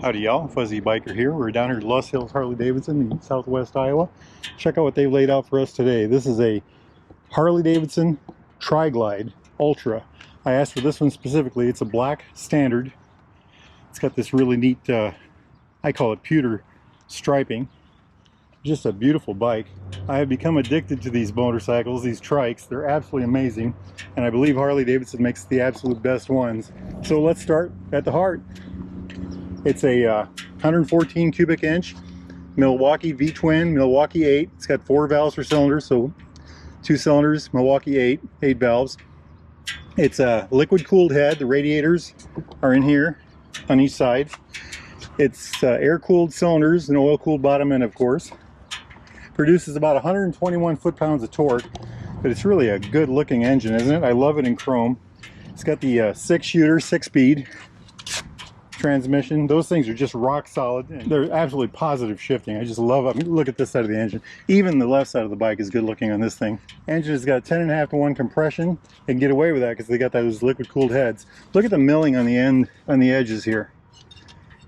Howdy y'all, Fuzzy Biker here. We're down here at Lost Hills Harley-Davidson in southwest Iowa. Check out what they've laid out for us today. This is a Harley-Davidson Tri-Glide Ultra. I asked for this one specifically. It's a black standard. It's got this really neat, I call it pewter striping. Just a beautiful bike. I have become addicted to these motorcycles, these trikes. They're absolutely amazing. And I believe Harley-Davidson makes the absolute best ones. So let's start at the heart. It's a 114 cubic inch Milwaukee V-twin, Milwaukee 8. It's got 4 valves per cylinder, so 2 cylinders, Milwaukee 8 valves. It's a liquid cooled head. The radiators are in here on each side. It's air cooled cylinders and oil cooled bottom end, of course. Produces about 121 foot-pounds of torque, but it's really a good looking engine, isn't it? I love it in chrome. It's got the 6-shooter, 6-speed transmission. Those things are just rock solid, and they're absolutely positive shifting. I just love it. I mean, look at this side of the engine. Even the left side of the bike is good looking on this thing. Engine has got 10.5 to 1 compression. They can get away with that because they got those liquid cooled heads. Look at the milling on the end, on the edges here.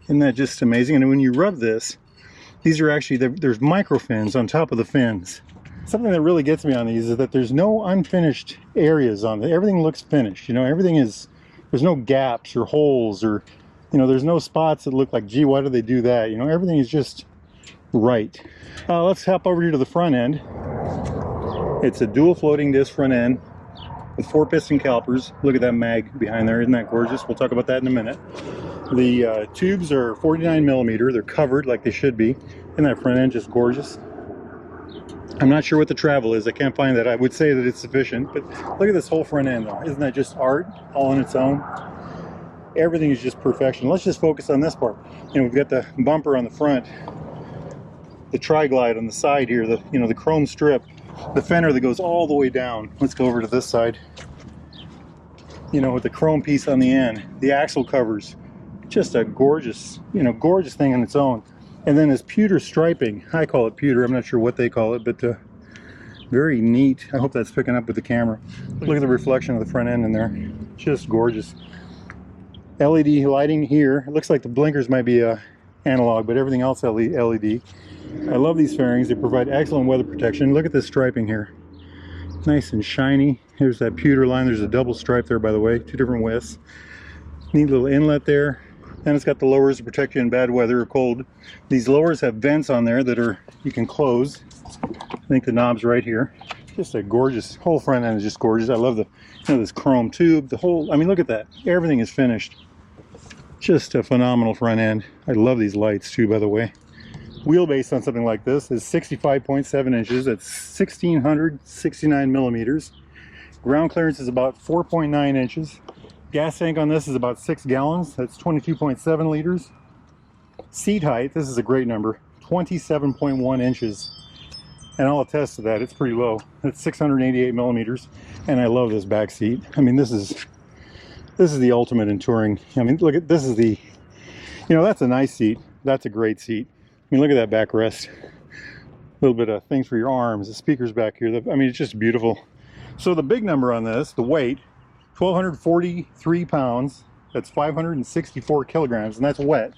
Isn't that just amazing? And when you rub this, these are actually, there's micro fins on top of the fins. Something that really gets me on these is that there's no unfinished areas on it. Everything looks finished. You know, everything is, there's no gaps or holes, or you know, there's no spots that look like, gee, why do they do that? You know, everything is just right. Let's hop over here to the front end. It's a dual floating disc front end with 4 piston calipers. Look at that mag behind there. Isn't that gorgeous? We'll talk about that in a minute. The tubes are 49 millimeter. They're covered like they should be. And that front end just gorgeous. I'm not sure what the travel is. I can't find that. I would say that it's sufficient. But look at this whole front end though. Isn't that just art all on its own? Everything is just perfection. Let's just focus on this part. You know, we've got the bumper on the front, the Tri-Glide on the side here, the, you know, the chrome strip, the fender that goes all the way down. Let's go over to this side. You know, with the chrome piece on the end, the axle covers, just a gorgeous, you know, gorgeous thing on its own. And then this pewter striping, I call it pewter, I'm not sure what they call it, but very neat. I hope that's picking up with the camera. Look at the reflection of the front end in there, just gorgeous. LED lighting here. It looks like the blinkers might be analog, but everything else LED. I love these fairings. They provide excellent weather protection. Look at this striping here. Nice and shiny. Here's that pewter line. There's a double stripe there, by the way. 2 different widths. Neat little inlet there. And it's got the lowers to protect you in bad weather or cold. These lowers have vents on there that are, you can close. I think the knob's right here. Just a gorgeous, whole front end is just gorgeous. I love the, you know, this chrome tube, the whole, I mean, look at that. Everything is finished. Just a phenomenal front end. I love these lights too, by the way. Wheelbase on something like this is 65.7 inches. That's 1,669 millimeters. Ground clearance is about 4.9 inches. Gas tank on this is about 6 gallons. That's 22.7 liters. Seat height, this is a great number, 27.1 inches. And I'll attest to that, it's pretty low. It's 688 millimeters. And I love this back seat. I mean, this is the ultimate in touring. I mean, look at, this is the, you know, that's a nice seat. That's a great seat. I mean, look at that backrest. A little bit of things for your arms. The speakers back here. I mean, it's just beautiful. So the big number on this, the weight, 1,243 pounds. That's 564 kilograms, and that's wet.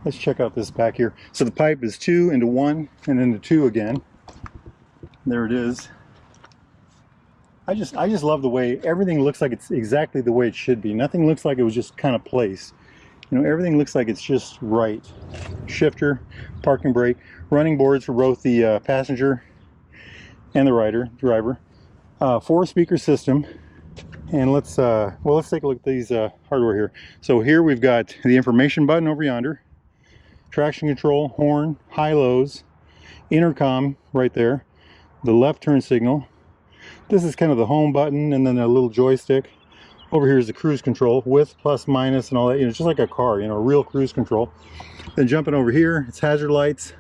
Let's check out this back here. So the pipe is 2 into 1 and into 2 again. There it is. I just love the way everything looks like it's exactly the way it should be. Nothing looks like it was just kind of placed. You know, everything looks like it's just right. Shifter, parking brake, running boards for both the passenger and the driver. 4-speaker system. And let's take a look at these hardware here. So here we've got the information button over yonder, traction control, horn, high-lows, intercom right there, the left turn signal. This is kind of the home button, and then a little joystick. Over here is the cruise control, with, plus, minus, and all that. You know, it's just like a car, you know, a real cruise control. Then jumping over here, it's hazard lights,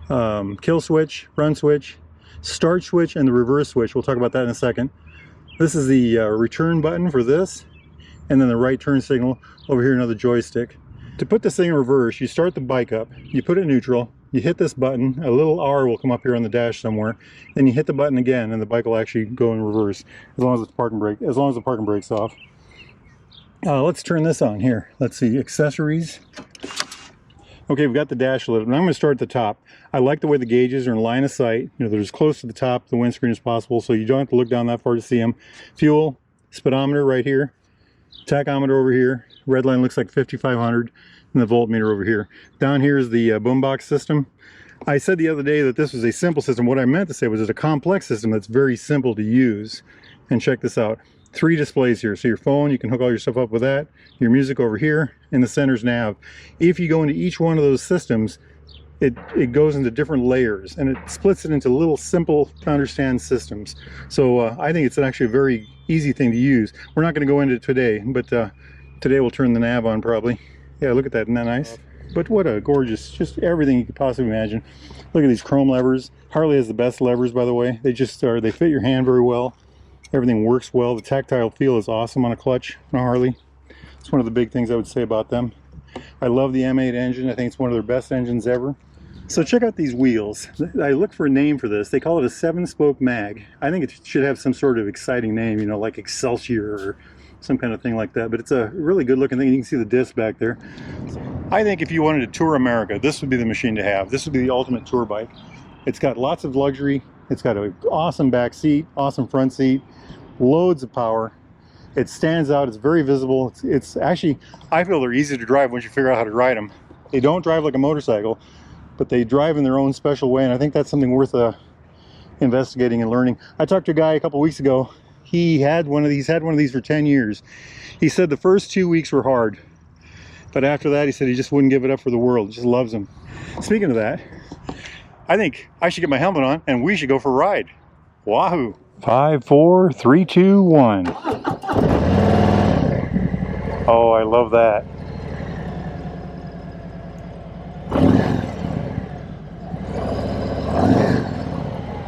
kill switch, run switch, start switch, and the reverse switch. We'll talk about that in a second. This is the return button for this, and then the right turn signal. Over here, another joystick. To put this thing in reverse, you start the bike up, you put it in neutral, you hit this button, a little R will come up here on the dash somewhere, then you hit the button again and the bike will actually go in reverse as long as the parking brake's off. Let's turn this on here. Let's see, accessories. Okay, we've got the dash lit, and I'm going to start at the top. I like the way the gauges are in line of sight. You know, they're as close to the top of the windscreen as possible, so you don't have to look down that far to see them. Fuel, speedometer right here, tachometer over here. Red line looks like 5,500, and the voltmeter over here. Down here is the boombox system. I said the other day that this was a simple system. What I meant to say was it's a complex system that's very simple to use. And check this out. 3 displays here. So your phone, you can hook all your stuff up with that. Your music over here, and the center's nav. If you go into each one of those systems, it goes into different layers, and it splits it into little simple to understand systems. So I think it's actually a very easy thing to use. We're not going to go into it today, but today we'll turn the nav on probably. Yeah, look at that. Isn't that nice? But what a gorgeous, just everything you could possibly imagine. Look at these chrome levers. Harley has the best levers, by the way. They just are, they fit your hand very well. Everything works well. The tactile feel is awesome on a clutch on a Harley. It's one of the big things I would say about them. I love the M8 engine. I think it's one of their best engines ever. So check out these wheels. I look for a name for this. They call it a 7-spoke mag. I think it should have some sort of exciting name, you know, like Excelsior or some kind of thing like that. But it's a really good looking thing. You can see the disc back there. I think if you wanted to tour America, this would be the machine to have. This would be the ultimate tour bike. It's got lots of luxury. It's got an awesome back seat, awesome front seat, loads of power. It stands out. It's very visible. It's actually, I feel they're easy to drive once you figure out how to ride them. They don't drive like a motorcycle, but they drive in their own special way, and I think that's something worth investigating and learning. I talked to a guy a couple weeks ago. He had one of these for 10 years. He said the first 2 weeks were hard, but after that he said he just wouldn't give it up for the world. He just loves them. Speaking of that, I think I should get my helmet on and we should go for a ride. Wahoo! 5, 4, 3, 2, 1. Oh, I love that.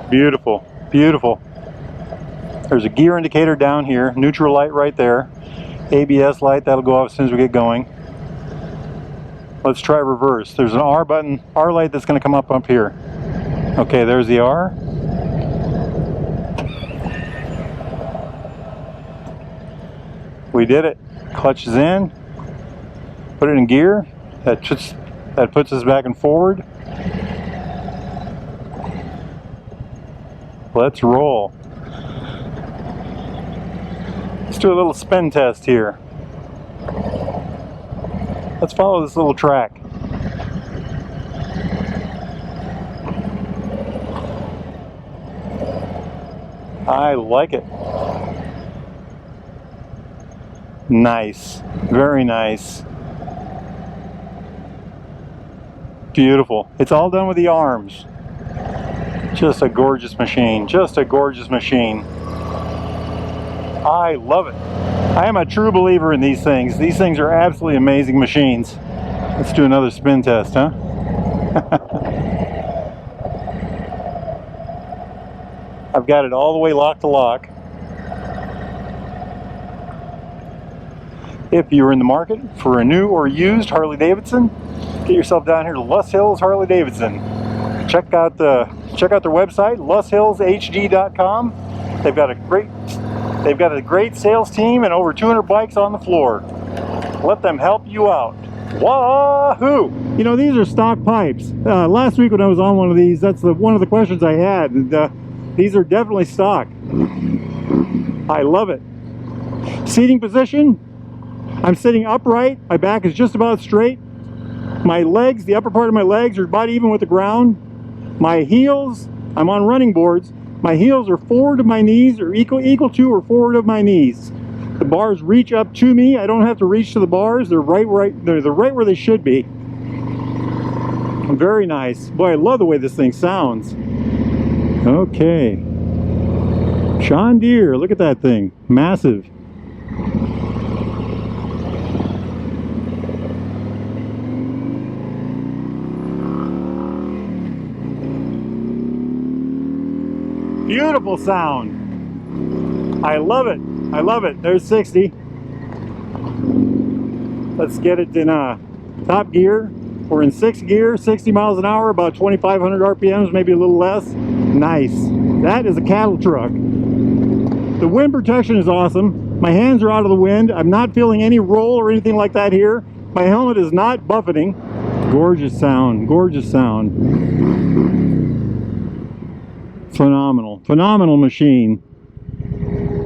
Beautiful, beautiful. There's a gear indicator down here, neutral light right there, ABS light, that'll go off as soon as we get going. Let's try reverse. There's an R button, R light that's going to come up here. Okay, there's the R. We did it. Clutch is in. Put it in gear. That puts us back and forward. Let's roll. Let's do a little spin test here. Let's follow this little track. I like it. Nice. Very nice. Beautiful. It's all done with the arms. Just a gorgeous machine. Just a gorgeous machine. I love it. I am a true believer in these things. These things are absolutely amazing machines. Let's do another spin test, huh? I've got it all the way lock to lock. If you're in the market for a new or used Harley Davidson, get yourself down here to Loess Hills Harley Davidson. Check out their website, loesshillshd.com. They've got a great sales team and over 200 bikes on the floor. Let them help you out. Wahoo! You know, these are stock pipes. Last week when I was on one of these, that's one of the questions I had. And, these are definitely stock. I love it. Seating position. I'm sitting upright. My back is just about straight. My legs, the upper part of my legs are about even with the ground. My heels, I'm on running boards. My heels are forward of my knees, or equal to or forward of my knees. The bars reach up to me. I don't have to reach to the bars. They're right where they should be. Very nice. Boy, I love the way this thing sounds. Okay. John Deere, look at that thing. Massive. Beautiful sound. I love it. I love it. There's 60. Let's get it in top gear. We're in 6th gear, 60 miles an hour, about 2,500 RPMs, maybe a little less. Nice. That is a cattle truck. The wind protection is awesome. My hands are out of the wind. I'm not feeling any roll or anything like that here. My helmet is not buffeting. Gorgeous sound, gorgeous sound. Phenomenal, phenomenal machine.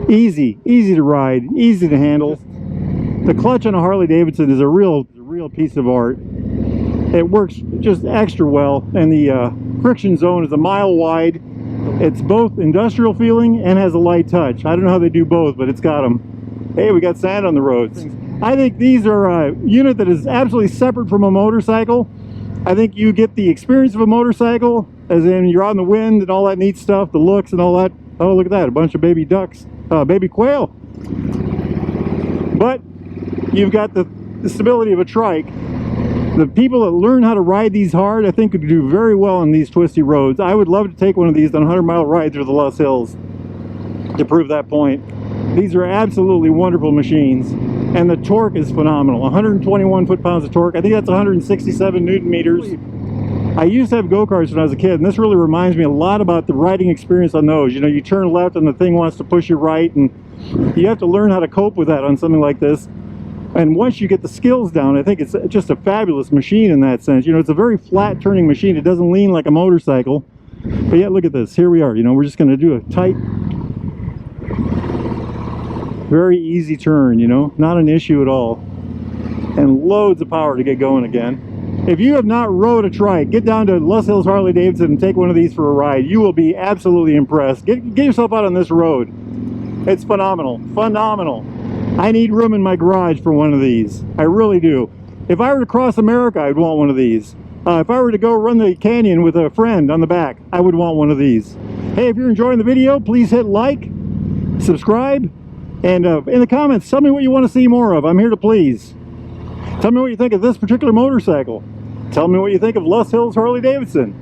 Easy to ride, easy to handle. The clutch on a Harley-Davidson is a real piece of art. It works just extra well, and the friction zone is a mile wide. It's both industrial feeling and has a light touch. I don't know how they do both, but it's got them. Hey, we got sand on the roads. I think these are a unit that is absolutely separate from a motorcycle. I think you get the experience of a motorcycle, as in you're out in the wind and all that neat stuff, the looks and all that. Oh, look at that, a bunch of baby ducks, baby quail. But you've got the stability of a trike. The people that learn how to ride these hard, I think, could do very well on these twisty roads. I would love to take one of these on a 100-mile ride through the Lost Hills to prove that point. These are absolutely wonderful machines, and the torque is phenomenal. 121 foot-pounds of torque. I think that's 167 Newton meters. I used to have go-karts when I was a kid, and this really reminds me a lot about the riding experience on those. You know, you turn left and the thing wants to push you right, and you have to learn how to cope with that on something like this. And once you get the skills down, I think it's just a fabulous machine in that sense. You know, it's a very flat turning machine. It doesn't lean like a motorcycle. But yet, look at this. Here we are. You know, we're just going to do a tight, very easy turn, you know, not an issue at all. And loads of power to get going again. If you have not rode a trike, get down to Lost Hills Harley-Davidson and take one of these for a ride. You will be absolutely impressed. Get yourself out on this road. It's phenomenal. Phenomenal. I need room in my garage for one of these. I really do. If I were to cross America, I'd want one of these. If I were to go run the canyon with a friend on the back, I would want one of these. Hey, if you're enjoying the video, please hit like, subscribe, and in the comments, tell me what you want to see more of. I'm here to please. Tell me what you think of this particular motorcycle. Tell me what you think of Lost Hills Harley-Davidson.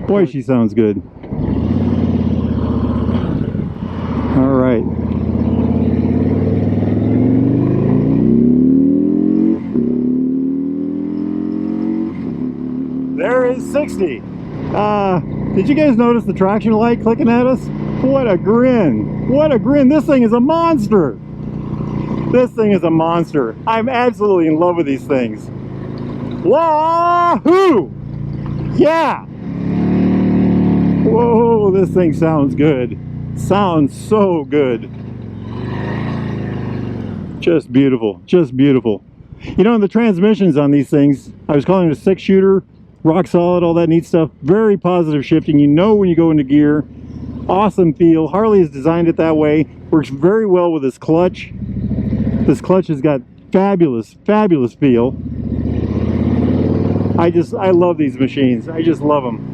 Boy, she sounds good. All right. There is 60. Did you guys notice the traction light clicking at us? What a grin. What a grin. This thing is a monster. This thing is a monster. I'm absolutely in love with these things. Wahoo! Yeah! Whoa, this thing sounds good. Sounds so good. Just beautiful. Just beautiful. You know, the transmissions on these things, I was calling it a 6-shooter, rock solid, all that neat stuff. Very positive shifting. You know when you go into gear. Awesome feel. Harley has designed it that way. Works very well with this clutch. This clutch has got fabulous feel. I love these machines. I just love them.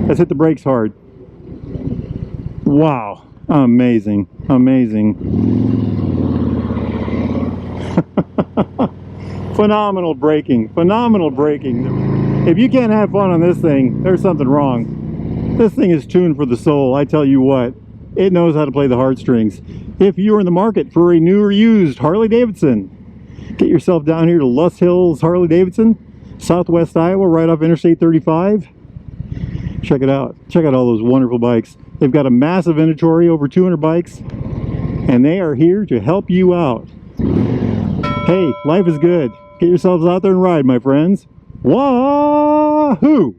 Let's hit the brakes hard. Wow. Amazing. Amazing. Phenomenal braking. Phenomenal braking. If you can't have fun on this thing, there's something wrong. This thing is tuned for the soul. I tell you what. It knows how to play the heartstrings. If you're in the market for a new or used Harley-Davidson, get yourself down here to Lost Hills Harley-Davidson, Southwest Iowa, right off Interstate 35. Check it out. Check out all those wonderful bikes. They've got a massive inventory, over 200 bikes, and they are here to help you out. Hey, life is good. Get yourselves out there and ride, my friends. Wahoo!